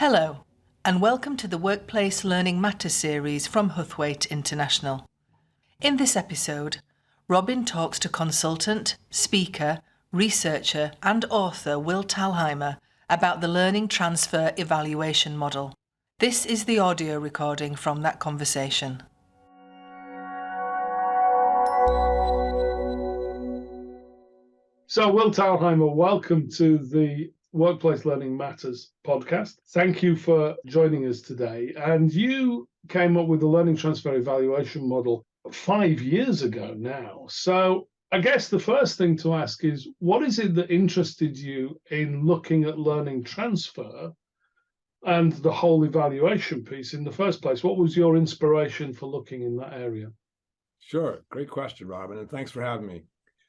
Hello, and welcome to the Workplace Learning Matters series from Huthwaite International. In this episode, Robin talks to consultant, speaker, researcher and author Will Thalheimer about the Learning Transfer Evaluation Model. This is the audio recording from that conversation. So, Will Thalheimer, welcome to the Workplace Learning Matters podcast. Thank you for joining us today. And you came up with the Learning Transfer Evaluation Model 5 years ago now. So I guess the first thing to ask is, what is it that interested you in looking at learning transfer and the whole evaluation piece in the first place? What was your inspiration for looking in that area? Sure. Great question, Robin, and thanks for having me.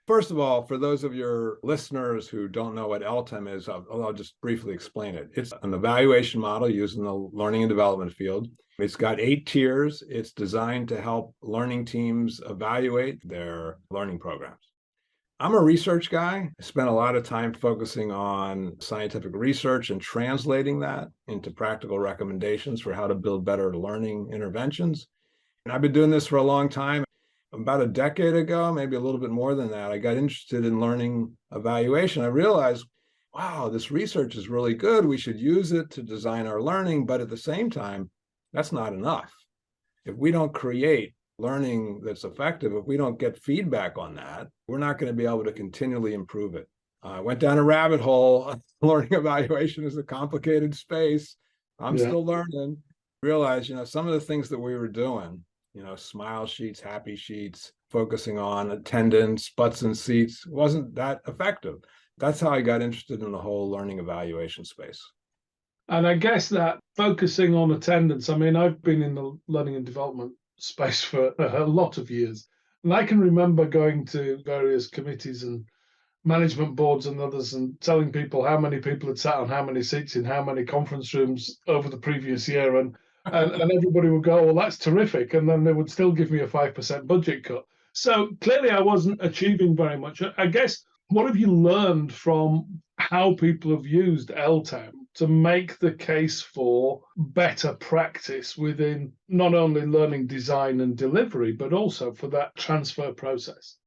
First of all, for those of your listeners who don't know what LTEM is, I'll just briefly explain it. It's an evaluation model used in the learning and development field. It's got 8 tiers. It's designed to help learning teams evaluate their learning programs. I'm a research guy. I spent a lot of time focusing on scientific research and translating that into practical recommendations for how to build better learning interventions. And I've been doing this for a long time. About a decade ago, maybe a little bit more than that, I got interested in learning evaluation. I realized, wow, this research is really good. We should use it to design our learning, but at the same time, that's not enough. If we don't create learning that's effective, if we don't get feedback on that, we're not going to be able to continually improve it. I went down a rabbit hole. Learning evaluation is a complicated space. I'm still learning. Realized, some of the things that we were doing, smile sheets, happy sheets, focusing on attendance, butts and seats, wasn't that effective. That's how I got interested in the whole learning evaluation space. And I guess that focusing on attendance, I've been in the learning and development space for a lot of years. And I can remember going to various committees and management boards and others and telling people how many people had sat on how many seats in how many conference rooms over the previous year. And everybody would go, well, that's terrific. And then they would still give me a 5% budget cut. So clearly I wasn't achieving very much. I guess, what have you learned from how people have used LTEM to make the case for better practice within not only learning design and delivery, but also for that transfer process?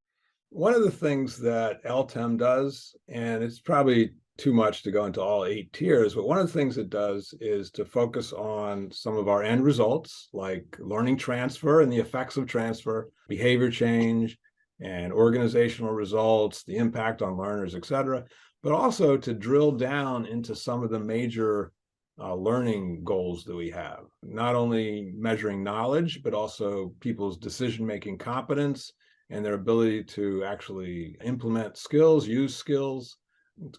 One of the things that LTEM does, and it's probably too much to go into all 8 tiers, but one of the things it does is to focus on some of our end results, like learning transfer and the effects of transfer, behavior change, and organizational results, the impact on learners, et cetera, but also to drill down into some of the major learning goals that we have, not only measuring knowledge, but also people's decision-making competence and their ability to actually implement skills, use skills.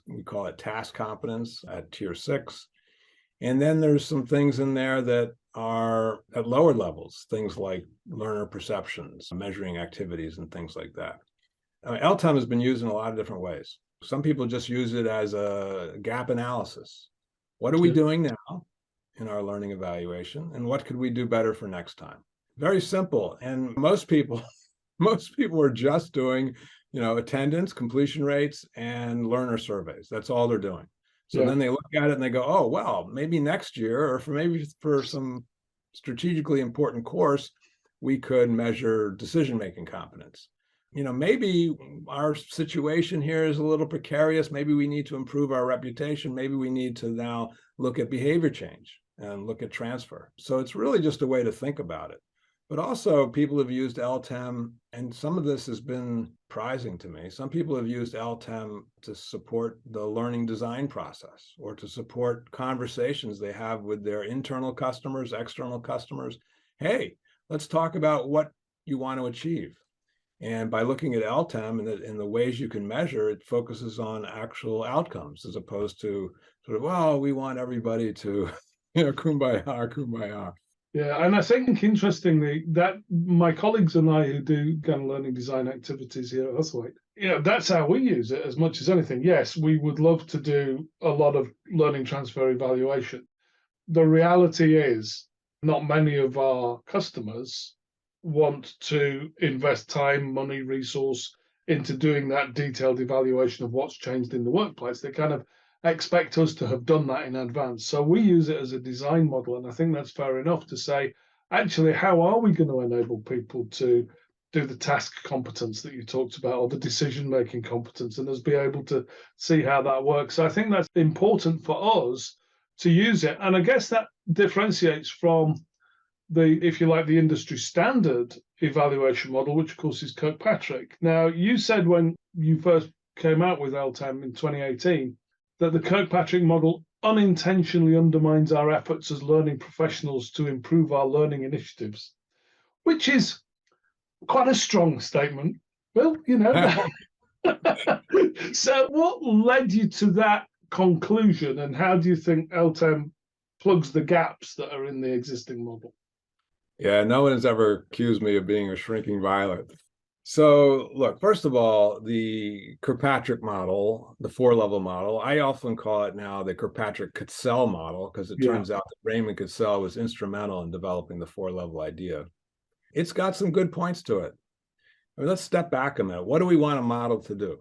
We call it task competence at tier 6. And then there's some things in there that are at lower levels, things like learner perceptions, measuring activities and things like that. LTEM has been used in a lot of different ways. Some people just use it as a gap analysis. What are we doing now in our learning evaluation, and what could we do better for next time? Very simple. And most people are just doing, attendance, completion rates, and learner surveys. That's all they're doing. So then they look at it and they go, oh, well, maybe next year, or maybe for some strategically important course, we could measure decision-making competence. Maybe our situation here is a little precarious. Maybe we need to improve our reputation. Maybe we need to now look at behavior change and look at transfer. So it's really just a way to think about it. But also, people have used LTEM, and some of this has been surprising to me. Some people have used LTEM to support the learning design process or to support conversations they have with their internal customers, external customers. Hey, let's talk about what you want to achieve. And by looking at LTEM and the ways you can measure, it focuses on actual outcomes as opposed to sort of, well, we want everybody to, kumbaya, kumbaya. Yeah, and I think interestingly that my colleagues and I who do kind of learning design activities here at Huthwaite, that's how we use it as much as anything. Yes, we would love to do a lot of learning transfer evaluation. The reality is not many of our customers want to invest time, money, resource into doing that detailed evaluation of what's changed in the workplace. They kind of expect us to have done that in advance. So we use it as a design model. And I think that's fair enough to say, actually, how are we going to enable people to do the task competence that you talked about, or the decision-making competence, and us be able to see how that works? So I think that's important for us to use it. And I guess that differentiates from the, if you like, the industry standard evaluation model, which of course is Kirkpatrick. Now, you said when you first came out with LTEM in 2018 that the Kirkpatrick model unintentionally undermines our efforts as learning professionals to improve our learning initiatives, which is quite a strong statement. Well, So what led you to that conclusion, and how do you think LTEM plugs the gaps that are in the existing model? Yeah, no one has ever accused me of being a shrinking violet. So look, first of all, the Kirkpatrick model, the 4-level model, I often call it now the Kirkpatrick-Cassell model, because it turns out that Raymond Cassell was instrumental in developing the 4-level idea. It's got some good points to it. I mean, let's step back a minute. What do we want a model to do?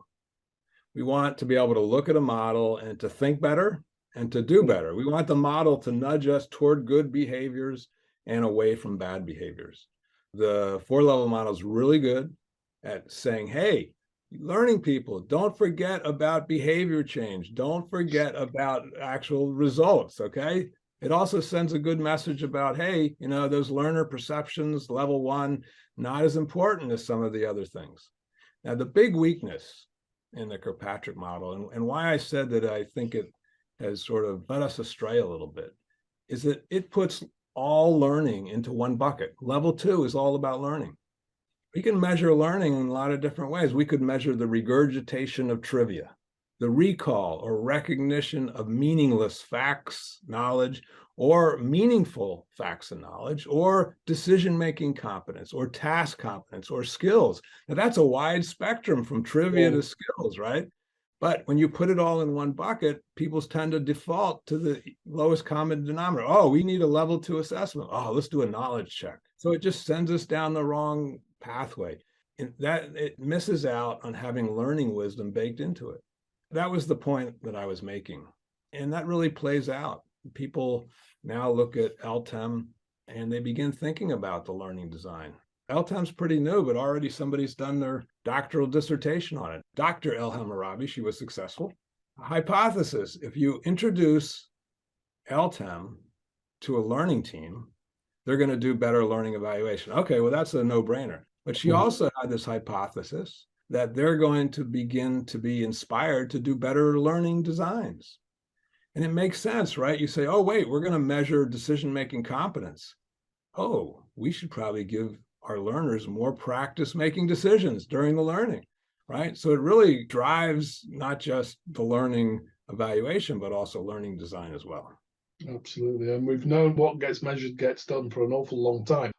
We want to be able to look at a model and to think better and to do better. We want the model to nudge us toward good behaviors and away from bad behaviors. The 4-level model is really good at saying, hey, learning people, don't forget about behavior change. Don't forget about actual results, okay? It also sends a good message about, hey, those learner perceptions, level 1, not as important as some of the other things. Now, the big weakness in the Kirkpatrick model, and why I said that I think it has sort of led us astray a little bit, is that it puts all learning into one bucket. Level 2 is all about learning. We can measure learning in a lot of different ways. We could measure the regurgitation of trivia, the recall or recognition of meaningless facts, knowledge, or meaningful facts and knowledge, or decision-making competence, or task competence, or skills. Now, that's a wide spectrum from trivia to skills, right? But when you put it all in one bucket, people tend to default to the lowest common denominator. Oh, we need a level 2 assessment. Oh, let's do a knowledge check. So it just sends us down the wrong pathway. And that it misses out on having learning wisdom baked into it. That was the point that I was making. And that really plays out. People now look at LTEM and they begin thinking about the learning design. LTEM's pretty new, but already somebody's done their doctoral dissertation on it. Dr. Elham Arabi, she was successful. A hypothesis, if you introduce LTEM to a learning team, they're going to do better learning evaluation. Okay, well, that's a no-brainer. But she also had this hypothesis that they're going to begin to be inspired to do better learning designs. And it makes sense, right? You say, oh, wait, we're going to measure decision-making competence. Oh, we should probably give our learners more practice making decisions during the learning, right? So it really drives not just the learning evaluation, but also learning design as well. Absolutely. And we've known what gets measured gets done for an awful long time.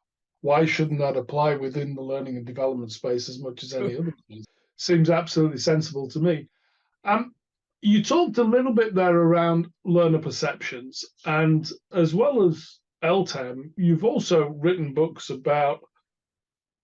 Why shouldn't that apply within the learning and development space as much as any other space? Seems absolutely sensible to me. You talked a little bit there around learner perceptions, and as well as LTEM, you've also written books about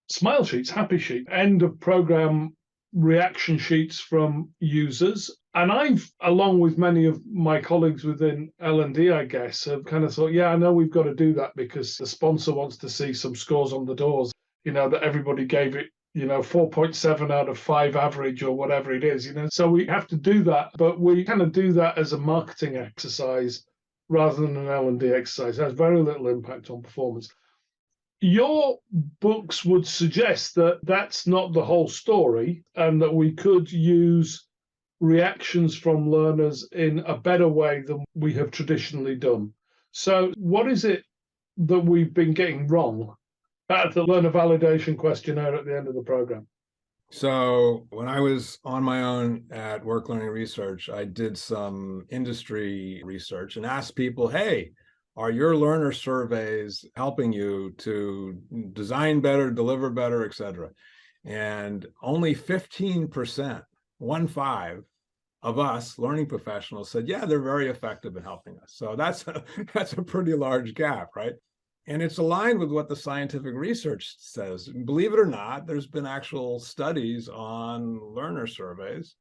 smile sheets, happy sheet, end of program reaction sheets from users. And I've, along with many of my colleagues within L&D, I guess, have kind of thought, yeah, I know we've got to do that because the sponsor wants to see some scores on the doors, that everybody gave it 4.7 out of 5 average or whatever it is, So we have to do that, but we kind of do that as a marketing exercise rather than an L&D exercise. It has very little impact on performance. Your books would suggest that that's not the whole story and that we could use reactions from learners in a better way than we have traditionally done. So what is it that we've been getting wrong at the learner validation questionnaire at the end of the program? So when I was on my own at Work Learning Research, I did some industry research and asked people, hey, are your learner surveys helping you to design better, deliver better, et cetera? And only 15%, 1/5 of us learning professionals said, yeah, they're very effective in helping us. So that's a pretty large gap, right? And it's aligned with what the scientific research says. Believe it or not, there's been actual studies on learner surveys.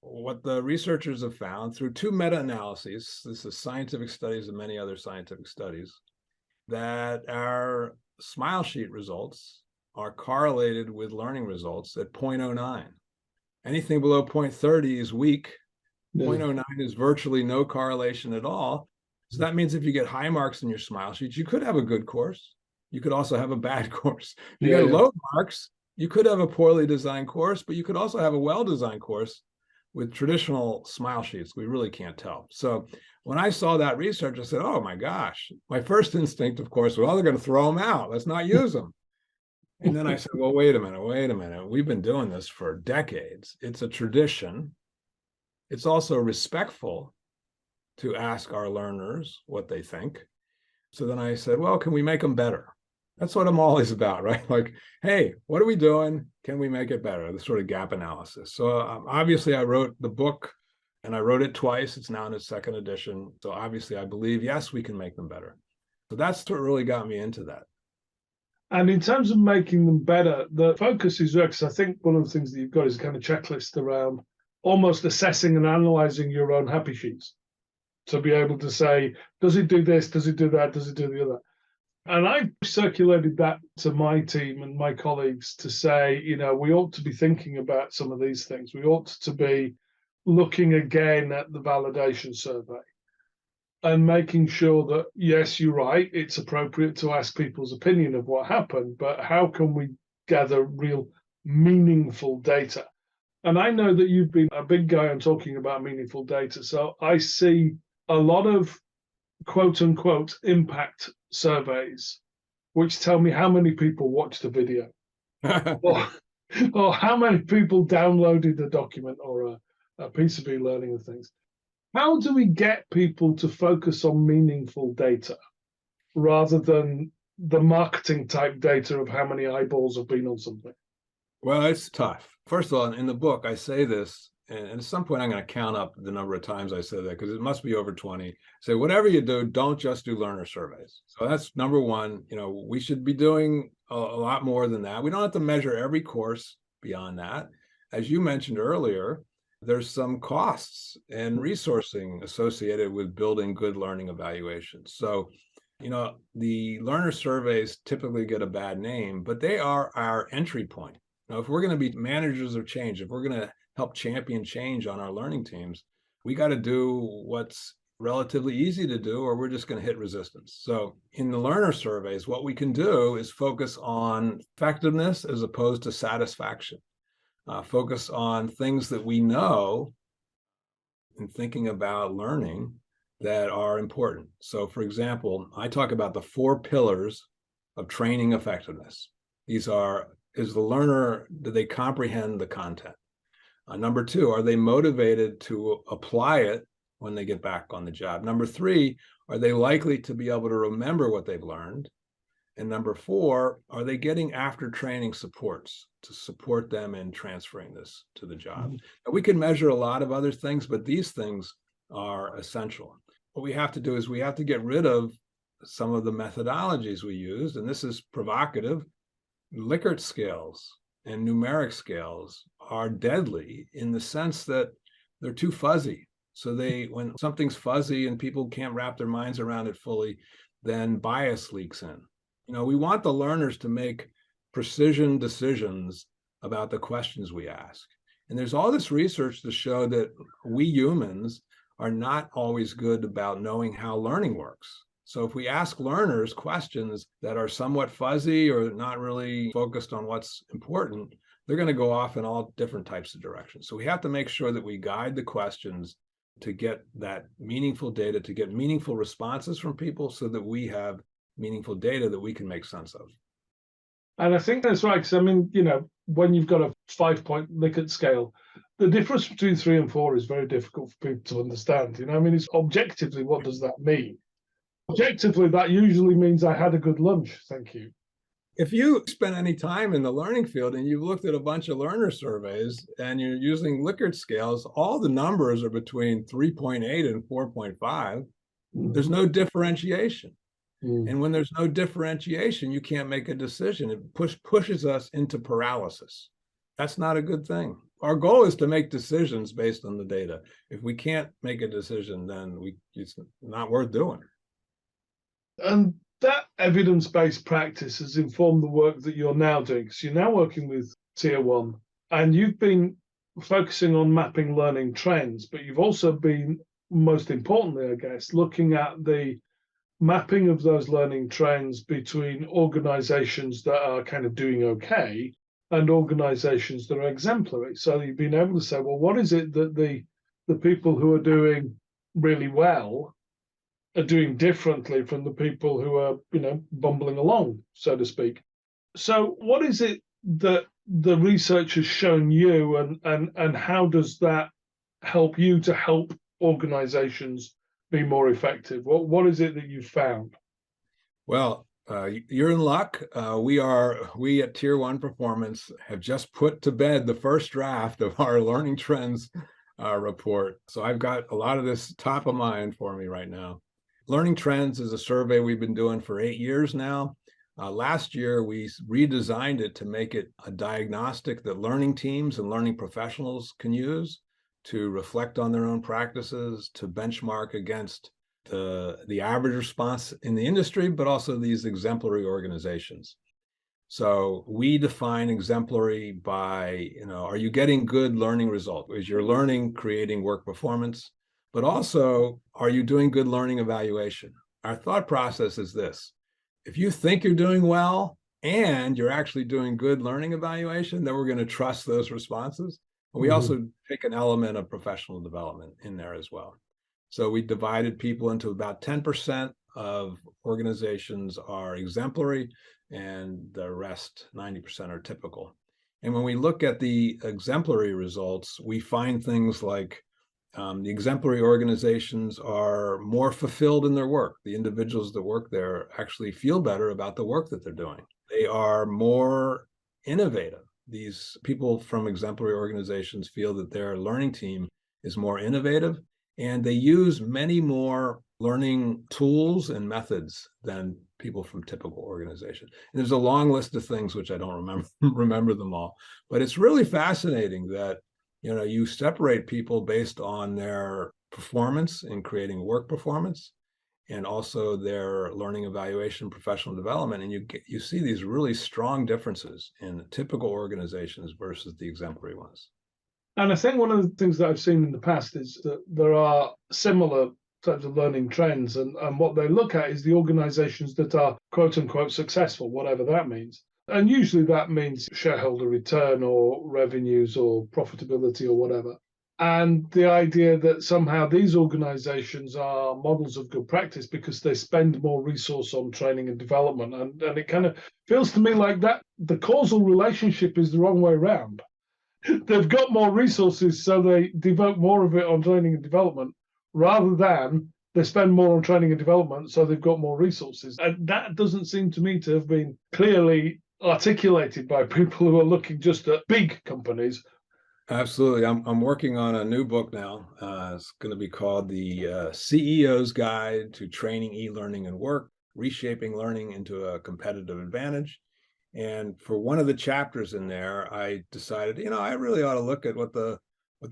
What the researchers have found through two meta-analyses, this is scientific studies and many other scientific studies, that our smile sheet results are correlated with learning results at 0.09. Anything below 0.30 is weak. 0.09 is virtually no correlation at all. So that means if you get high marks in your smile sheet, you could have a good course. You could also have a bad course. If you get low marks, you could have a poorly designed course, but you could also have a well-designed course. With traditional smile sheets, we really can't tell. So when I saw that research, I said, oh my gosh, my first instinct, of course, well, they're going to throw them out. Let's not use them. And then I said, well, wait a minute. We've been doing this for decades. It's a tradition. It's also respectful to ask our learners what they think. So then I said, well, can we make them better? That's what I'm always about, right? Like, hey, what are we doing? Can we make it better? The sort of gap analysis. So obviously I wrote the book and I wrote it twice. It's now in its second edition. So obviously I believe, yes, we can make them better. So that's what really got me into that. And in terms of making them better, the focus is, because I think one of the things that you've got is a kind of checklist around almost assessing and analyzing your own happy sheets to be able to say, does it do this? Does it do that? Does it do the other? And I circulated that to my team and my colleagues to say, we ought to be thinking about some of these things. We ought to be looking again at the validation survey and making sure that, yes, you're right, it's appropriate to ask people's opinion of what happened, but how can we gather real meaningful data? And I know that you've been a big guy on talking about meaningful data. So I see a lot of quote unquote impact surveys, which tell me how many people watched a video or how many people downloaded a document or a piece of e-learning and things. How do we get people to focus on meaningful data rather than the marketing type data of how many eyeballs have been on something? Well, it's tough. First of all, in the book, I say this, and at some point I'm going to count up the number of times I said that because it must be over 20. Say, whatever you do, don't just do learner surveys. So that's number one. We should be doing a lot more than that. We don't have to measure every course beyond that. As you mentioned earlier, there's some costs and resourcing associated with building good learning evaluations. So, the learner surveys typically get a bad name, but they are our entry point. Now, if we're going to be managers of change, if we're going to help champion change on our learning teams, we got to do what's relatively easy to do, or we're just going to hit resistance. So in the learner surveys, what we can do is focus on effectiveness as opposed to satisfaction. Focus on things that we know in thinking about learning that are important. So for example, I talk about the 4 pillars of training effectiveness. These are, is the learner, do they comprehend the content? Number 2, are they motivated to apply it when they get back on the job? Number 3, are they likely to be able to remember what they've learned? And number 4, are they getting after training supports to support them in transferring this to the job? And we can measure a lot of other things, but these things are essential. What we have to do is we have to get rid of some of the methodologies we used, and this is provocative. Likert scales and numeric scales are deadly in the sense that they're too fuzzy. So when something's fuzzy and people can't wrap their minds around it fully, then bias leaks in. We want the learners to make precision decisions about the questions we ask. And there's all this research to show that we humans are not always good about knowing how learning works. So if we ask learners questions that are somewhat fuzzy or not really focused on what's important, they're going to go off in all different types of directions. So we have to make sure that we guide the questions to get that meaningful data, to get meaningful responses from people so that we have meaningful data that we can make sense of. And I think that's right, because when you've got a 5-point Likert scale, the difference between 3 and 4 is very difficult for people to understand. It's objectively, what does that mean? Objectively, that usually means I had a good lunch, thank you. If you spend any time in the learning field and you've looked at a bunch of learner surveys and you're using Likert scales, all the numbers are between 3.8 and 4.5. There's no differentiation. And when there's no differentiation, you can't make a decision. It pushes us into paralysis. That's not a good thing. our goal is to make decisions based on the data. If we can't make a decision, then it's not worth doing. And that evidence-based practice has informed the work that you're now doing. So you're now working with Tier 1, and you've been focusing on mapping learning trends, but you've also been, most importantly, I guess, looking at the mapping of those learning trends between organizations that are kind of doing okay and organizations that are exemplary. So you've been able to say, well, what is it that the people who are doing really well are doing differently from the people who are, bumbling along, so to speak. So what is it that the research has shown you, and how does that help you to help organizations be more effective? What is it that you've found? Well, you're in luck. We at Tier 1 Performance have just put to bed the first draft of our learning trends report. So I've got a lot of this top of mind for me right now. Learning trends is a survey we've been doing for 8 years now. Last year, we redesigned it to make it a diagnostic that learning teams and learning professionals can use to reflect on their own practices, to benchmark against the average response in the industry, but also these exemplary organizations. So we define exemplary by, are you getting good learning results? Is your learning creating work performance? But also, are you doing good learning evaluation? Our thought process is this: if you think you're doing well and you're actually doing good learning evaluation, then we're going to trust those responses. And we also take an element of professional development in there as well. So we divided people into about 10% of organizations are exemplary, and the rest, 90%, are typical. And when we look at the exemplary results, we find things like the exemplary organizations are more fulfilled in their work. The individuals that work there actually feel better about the work that they're doing. They are more innovative. These people from exemplary organizations feel that their learning team is more innovative, and they use many more learning tools and methods than people from typical organizations. And there's a long list of things which I don't remember them all, but it's really fascinating that you separate people based on their performance in creating work performance and also their learning evaluation, professional development, and you see these really strong differences in typical organizations versus the exemplary ones. And I think one of the things that I've seen in the past is that there are similar types of learning trends, and what they look at is the organizations that are quote unquote successful, whatever that means. And usually that means shareholder return or revenues or profitability or whatever. And the idea that somehow these organizations are models of good practice because they spend more resource on training and development. And it kind of feels to me like that the causal relationship is the wrong way around. They've got more resources, so they devote more of it on training and development, rather than they spend more on training and development, so they've got more resources. And that doesn't seem to me to have been clearly articulated by people who are looking just at big companies. Absolutely. I'm working on a new book now. It's going to be called The CEO's Guide to Training, E-Learning, and Work, Reshaping Learning into a Competitive Advantage. And for one of the chapters in there, I decided, I really ought to look at what the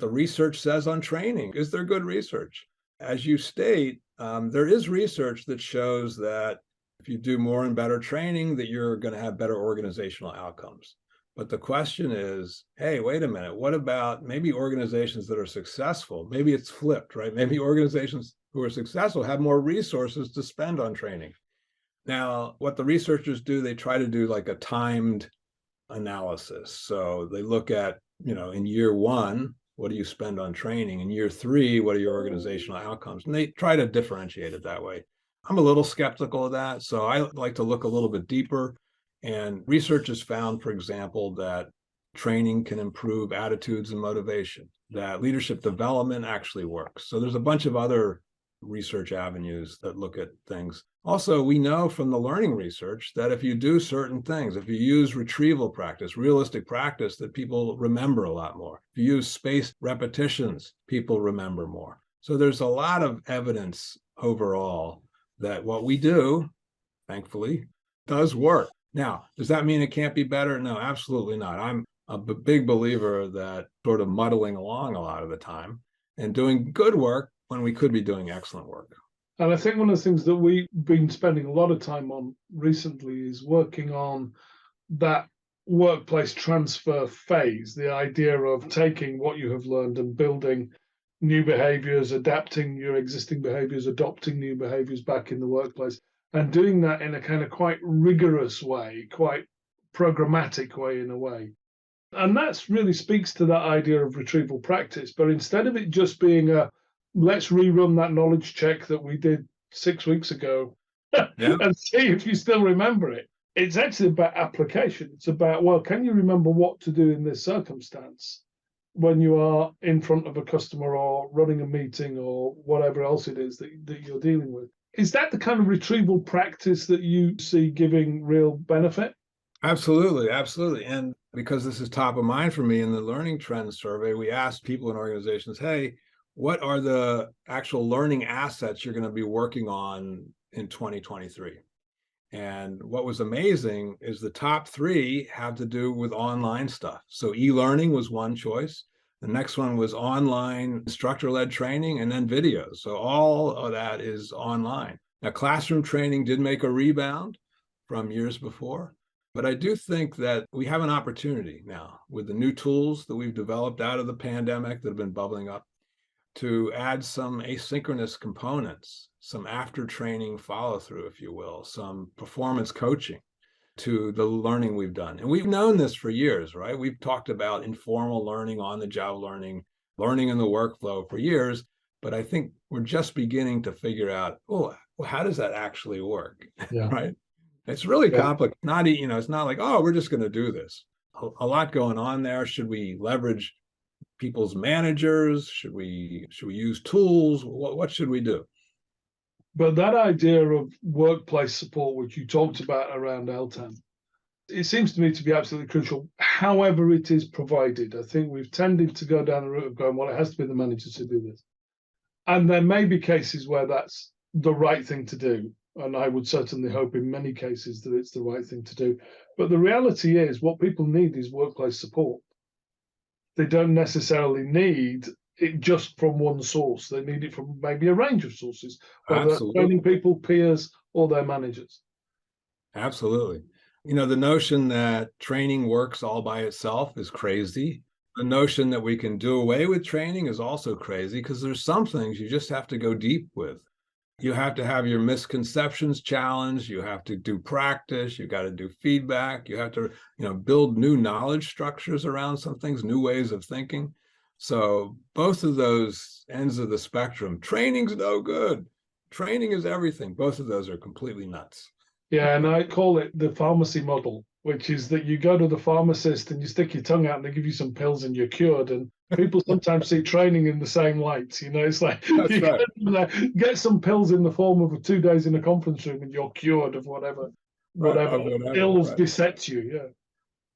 research says on training. Is there good research? As you state, there is research that shows that if you do more and better training, that you're going to have better organizational outcomes. But the question is, hey, wait a minute, what about maybe organizations that are successful? Maybe it's flipped, right? Maybe organizations who are successful have more resources to spend on training. Now, what the researchers do, they try to do like a timed analysis. So they look at, in year 1, what do you spend on training? In year 3, what are your organizational outcomes? And they try to differentiate it that way. I'm a little skeptical of that. So I like to look a little bit deeper. And research has found, for example, that training can improve attitudes and motivation, that leadership development actually works. So there's a bunch of other research avenues that look at things. Also, we know from the learning research that if you do certain things, if you use retrieval practice, realistic practice, that people remember a lot more. If you use spaced repetitions, people remember more. So there's a lot of evidence overall that what we do, thankfully, does work. Now, does that mean it can't be better? No, absolutely not. a big believer that sort of muddling along a lot of the time and doing good work when we could be doing excellent work. And I think one of the things that we've been spending a lot of time on recently is working on that workplace transfer phase, the idea of taking what you have learned and building new behaviors, adapting your existing behaviors, adopting new behaviors back in the workplace, and doing that in a kind of quite rigorous way, quite programmatic way in a way. And that's really speaks to that idea of retrieval practice. But instead of it just being a let's rerun that knowledge check that we did 6 weeks ago and see if you still remember it, it's actually about application. It's about, well, can you remember what to do in this circumstance when you are in front of a customer or running a meeting or whatever else it is that you're dealing with? Is that the kind of retrieval practice that you see giving real benefit? Absolutely, absolutely. And because this is top of mind for me in the learning trends survey, we asked people in organizations, hey, what are the actual learning assets you're going to be working on in 2023? And what was amazing is the top 3 have to do with online stuff. So e-learning was one choice. The next one was online instructor-led training and then videos. So all of that is online. Now, classroom training did make a rebound from years before. But I do think that we have an opportunity now with the new tools that we've developed out of the pandemic that have been bubbling up to add some asynchronous components, some after training follow through, if you will, some performance coaching to the learning we've done. And we've known this for years, right? We've talked about informal learning, on the job learning, learning in the workflow for years. But I think we're just beginning to figure out, oh, well, how does that actually work? Yeah. Right? It's really complicated. It's not like, oh, we're just going to do this. A lot going on there. Should we leverage people's managers? Should we use tools? What should we do? But that idea of workplace support, which you talked about around LTEM, it seems to me to be absolutely crucial, however it is provided. I think we've tended to go down the route of going, well, it has to be the managers who do this. And there may be cases where that's the right thing to do. And I would certainly hope in many cases that it's the right thing to do. But the reality is what people need is workplace support. They don't necessarily need it just from one source. They need it from maybe a range of sources, whether that's training people, peers, or their managers. Absolutely. The notion that training works all by itself is crazy. The notion that we can do away with training is also crazy because there's some things you just have to go deep with. You have to have your misconceptions challenged. You have to do practice. You got to do feedback. You have to, build new knowledge structures around some things, new ways of thinking. So both of those ends of the spectrum, training's no good. Training is everything. Both of those are completely nuts. Yeah, and I call it the pharmacy model, which is that you go to the pharmacist and you stick your tongue out and they give you some pills and you're cured. And people sometimes see training in the same light. It's like get some pills in the form of 2 days in a conference room and you're cured of whatever ills beset you. Yeah.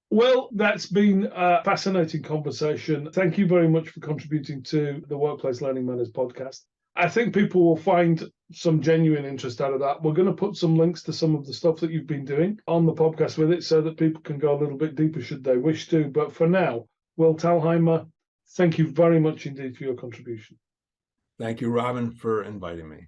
Well, that's been a fascinating conversation. Thank you very much for contributing to the Workplace Learning Matters podcast. I think people will find some genuine interest out of that. We're going to put some links to some of the stuff that you've been doing on the podcast with it so that people can go a little bit deeper should they wish to. But for now, Will Thalheimer, thank you very much indeed for your contribution. Thank you, Robin, for inviting me.